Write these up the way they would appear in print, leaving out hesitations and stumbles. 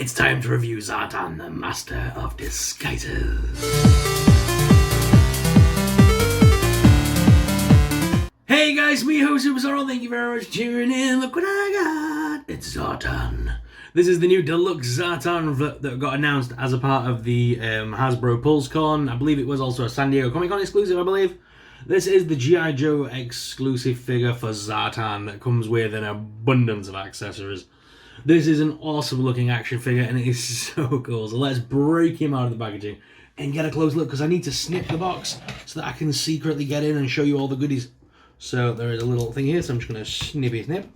It's time to review Zartan, the Master of Disguises. Hey guys, me ho Super Zorro, thank you very much for tuning in. Look what I got! It's Zartan. This is the new deluxe Zartan that got announced as a part of the Hasbro PulseCon. I believe it was also a San Diego Comic Con exclusive, I believe. This is the G.I. Joe exclusive figure for Zartan that comes with an abundance of accessories. This is an awesome looking action figure and it is so cool. So let's break him out of the packaging and get a close look because I need to snip the box so that I can secretly get in and show you all the goodies. So there is a little thing here, so I'm just going to snippy snip.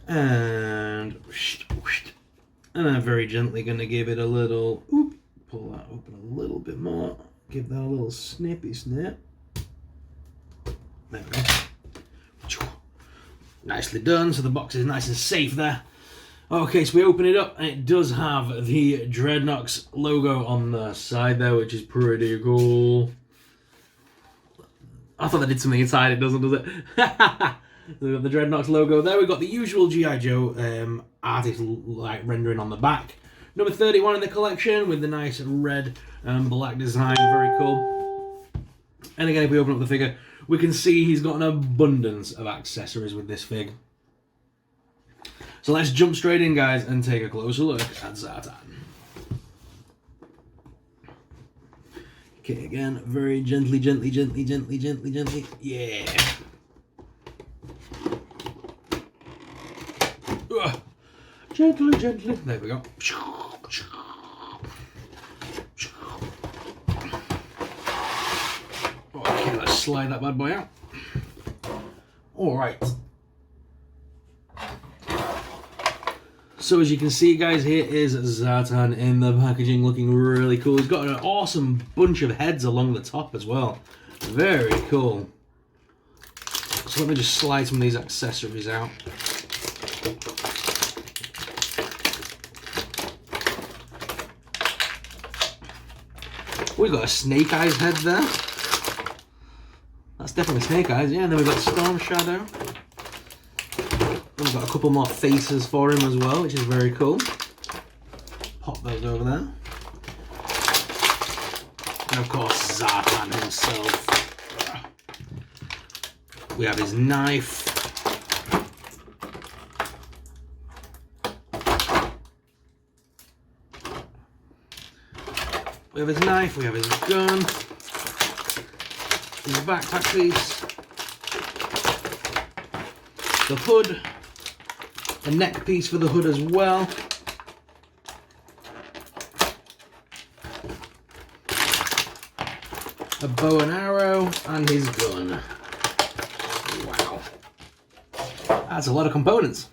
And I'm very gently going to give it a little, pull that open a little bit more. Give that a little snippy snip. There we go. Nicely done, so the box is nice and safe there. Okay, so we open it up and it does have the Dreadnoks logo on the side there, which is pretty cool. I thought that did something inside, it doesn't, does it? So we've got the Dreadnoks logo there. We've got the usual G.I. Joe artist like rendering on the back. Number 31 in the collection with the nice red and black design, very cool. And again, if we open up the figure, we can see he's got an abundance of accessories with this fig. So let's jump straight in, guys, and take a closer look at Zartan. Okay, again, very gently. Yeah. Gently. There we go. Okay, let's slide that bad boy out. All right. So as you can see, guys, here is Zartan in the packaging looking really cool. He's got an awesome bunch of heads along the top as well. Very cool. So let me just slide some of these accessories out. We've got a Snake Eyes head there. That's definitely Snake Eyes, yeah. And then we've got Storm Shadow. We've got a couple more faces for him as well, which is very cool. Pop those over there. And of course, Zartan himself. We have his knife. We have his knife, we have his gun. His backpack piece. The hood. A neck piece for the hood as well. A bow and arrow and his gun. Wow. That's a lot of components.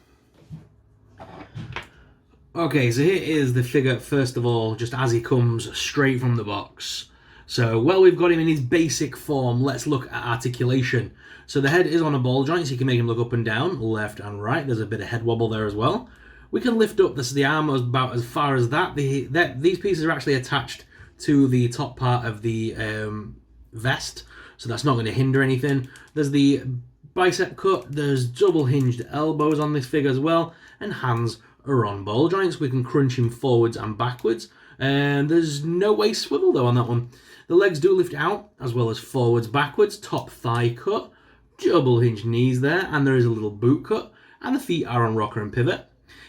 Okay, so here is the figure, first of all, just as he comes straight from the box. So, well, we've got him in his basic form. Let's look at articulation. So the head is on a ball joint, so you can make him look up and down, left and right. There's a bit of head wobble there as well. We can lift up the arm about as far as that. These pieces are actually attached to the top part of the vest, so that's not going to hinder anything. There's the bicep cut. There's double hinged elbows on this figure as well, and hands are on ball joints. We can crunch him forwards and backwards. And there's no waist swivel though on that one. The legs do lift out, as well as forwards, backwards, top thigh cut, double hinged knees there, and there is a little boot cut, and the feet are on rocker and pivot.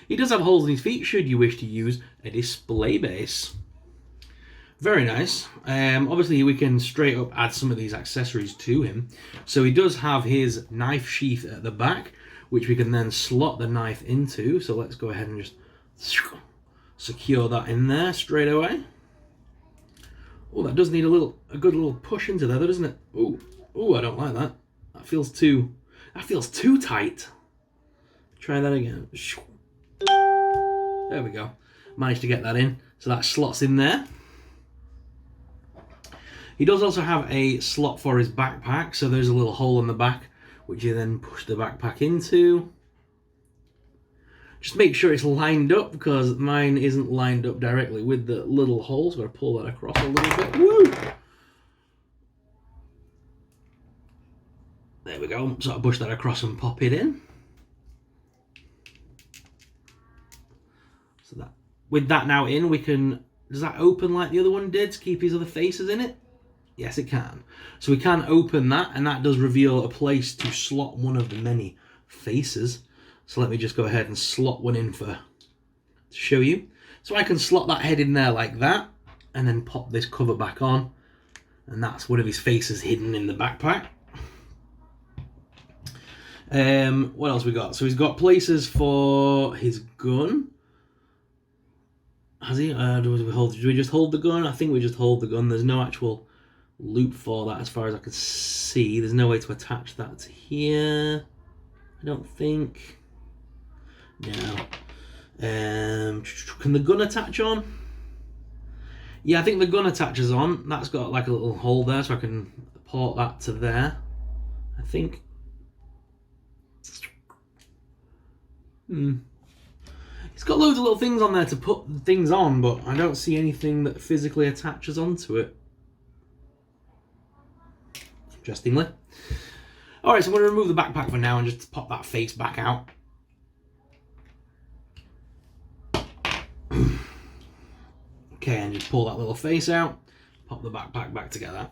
He does have holes in his feet, should you wish to use a display base. Very nice. Obviously, we can straight up add some of these accessories to him. So he does have his knife sheath at the back, which we can then slot the knife into. So let's go ahead and just secure that in there straight away. Oh, that does need a good little push into there, doesn't it? Oh, I don't like that. That feels too tight. Try that again. There we go. Managed to get that in. So that slots in there. He does also have a slot for his backpack, so there's a little hole in the back, which you then push the backpack into. Just make sure it's lined up, because mine isn't lined up directly with the little holes. So I'm going to pull that across a little bit. Woo! There we go. Sort of push that across and pop it in. So that with that now in, we can... Does that open like the other one did to keep his other faces in it? Yes, it can. So we can open that, and that does reveal a place to slot one of the many faces. So let me just go ahead and slot one in to show you. So I can slot that head in there like that, and then pop this cover back on, and that's one of his faces hidden in the backpack. What else we got? So he's got places for his gun. Has he? Do we just hold the gun? I think we just hold the gun. There's no actual loop for that as far as I can see. There's no way to attach that to here, I don't think. No. Can the gun attach on? Yeah, I think the gun attaches on. That's got like a little hole there, so I can port that to there, I think. It's got loads of little things on there to put things on, but I don't see anything that physically attaches onto it. Interestingly. Alright, so I'm going to remove the backpack for now and just pop that face back out. Okay, and just pull that little face out, pop the backpack back together.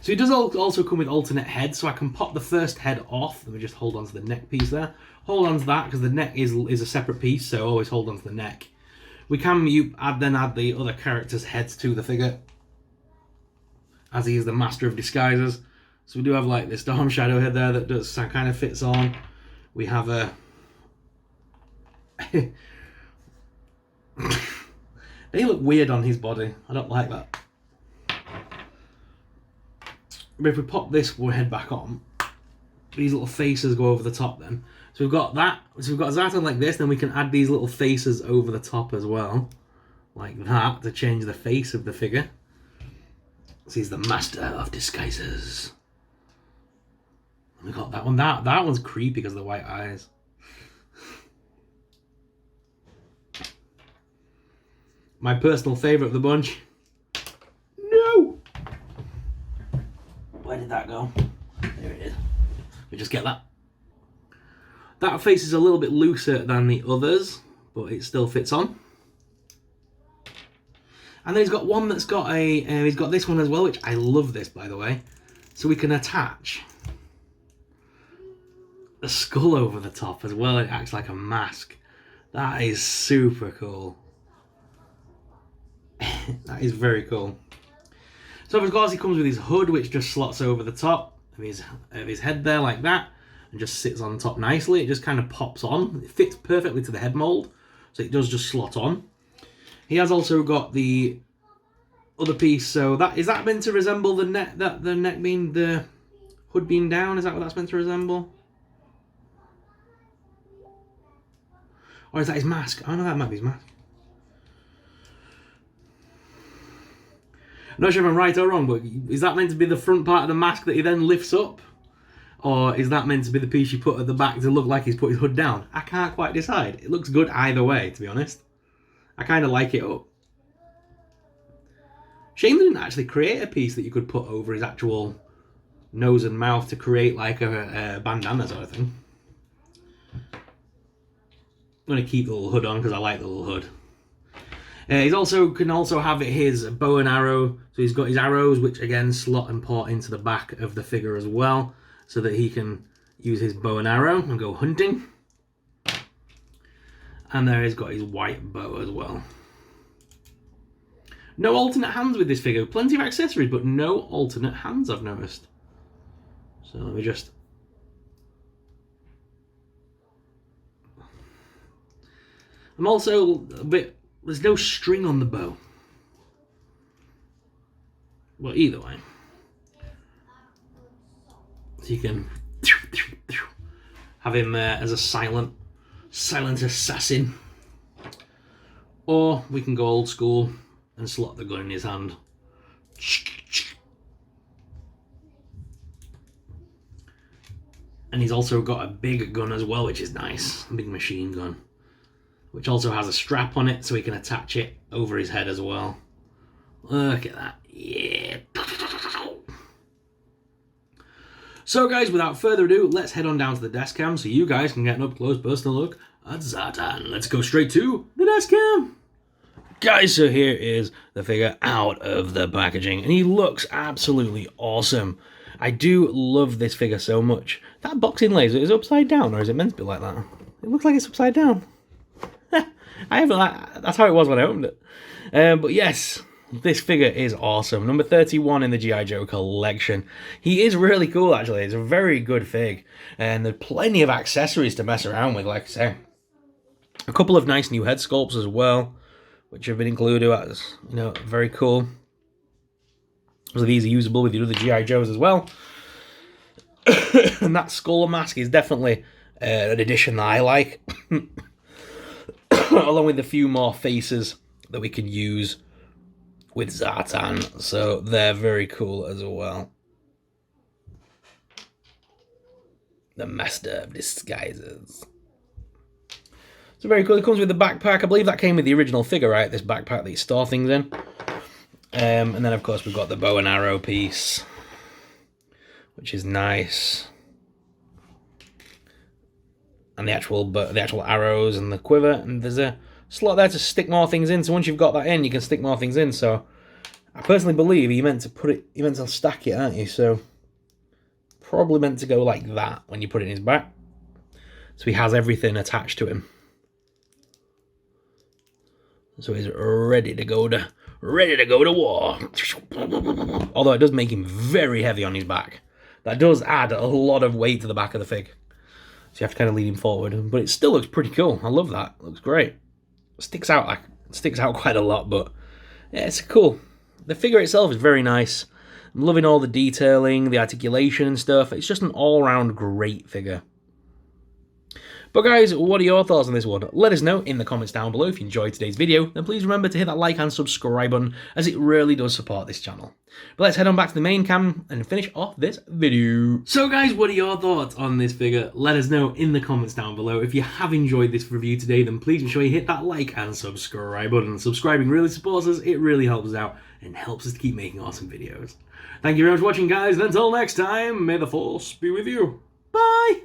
So it does also come with alternate heads, so I can pop the first head off. Let me just hold on to the neck piece there. Hold on to that, because the neck is a separate piece, so always hold on to the neck. We can then add the other character's heads to the figure, as he is the master of disguises. So we do have like this Storm Shadow head there that kind of fits on. We have a... They look weird on his body. I don't like that. But if we pop this head back on, these little faces go over the top then. So we've got that. So we've got Zartan like this, then we can add these little faces over the top as well. Like that, to change the face of the figure. So he's the master of disguises. And we got that one. That one's creepy because of the white eyes. My personal favourite of the bunch. No! Where did that go? There it is. We just get that. That face is a little bit looser than the others, but it still fits on. And then he's got one that's got he's got this one as well, which I love this, by the way. So we can attach a skull over the top as well. It acts like a mask. That is super cool. That is very cool. So of course he comes with his hood, which just slots over the top of his head there like that, and just sits on top nicely. It just kind of pops on. It fits perfectly to the head mold, so it does just slot on. He has also got the other piece. So is that meant to resemble the neck? The neck being the hood being down. Is that what that's meant to resemble? Or is that his mask? Oh no, that might be his mask. I'm not sure if I'm right or wrong, but is that meant to be the front part of the mask that he then lifts up? Or is that meant to be the piece you put at the back to look like he's put his hood down? I can't quite decide. It looks good either way, to be honest. I kind of like it up. Shame they didn't actually create a piece that you could put over his actual nose and mouth to create like a bandana sort of thing. I'm going to keep the little hood on because I like the little hood. He can also have his bow and arrow. So he's got his arrows, which again slot and port into the back of the figure as well, so that he can use his bow and arrow and go hunting. And there he's got his white bow as well. No alternate hands with this figure. Plenty of accessories, but no alternate hands, I've noticed. So let me just... I'm also a bit... There's no string on the bow. Well, either way. So you can have him as a silent assassin. Or we can go old school and slot the gun in his hand. And he's also got a big gun as well, which is nice. A big machine gun. Which also has a strap on it, so he can attach it over his head as well. Look at that. Yeah. So guys, without further ado, let's head on down to the desk cam so you guys can get an up-close personal look at Zartan. Let's go straight to the desk cam. Guys, so here is the figure out of the packaging, and he looks absolutely awesome. I do love this figure so much. That boxing laser is upside down, or is it meant to be like that? It looks like it's upside down. That's how it was when I opened it. But yes, this figure is awesome. Number 31 in the G.I. Joe collection. He is really cool, actually. It's a very good fig. And there's plenty of accessories to mess around with, like I say. A couple of nice new head sculpts as well, which have been included as, you know, very cool. So these are usable with your other G.I. Joes as well. And that skull mask is definitely an addition that I like. Along with a few more faces that we can use with Zartan. So they're very cool as well. The Master of Disguises. So very cool. It comes with the backpack. I believe that came with the original figure, right? This backpack that you store things in. And then, of course, we've got the bow and arrow piece, which is nice. And the actual arrows and the quiver. And there's a slot there to stick more things in. So once you've got that in, you can stick more things in. So I personally believe you're meant to stack it, aren't you? So probably meant to go like that when you put it in his back. So he has everything attached to him. So he's ready to go to war. Although it does make him very heavy on his back. That does add a lot of weight to the back of the fig. So you have to kind of lead him forward. But it still looks pretty cool. I love that. It looks great. It sticks out quite a lot, but yeah, it's cool. The figure itself is very nice. I'm loving all the detailing, the articulation and stuff. It's just an all-round great figure. But guys, what are your thoughts on this one? Let us know in the comments down below if you enjoyed today's video. And please remember to hit that like and subscribe button, as it really does support this channel. But let's head on back to the main cam and finish off this video. So guys, what are your thoughts on this figure? Let us know in the comments down below. If you have enjoyed this review today, then please be sure you hit that like and subscribe button. Subscribing really supports us, it really helps us out, and helps us to keep making awesome videos. Thank you very much for watching, guys, and until next time, may the force be with you. Bye!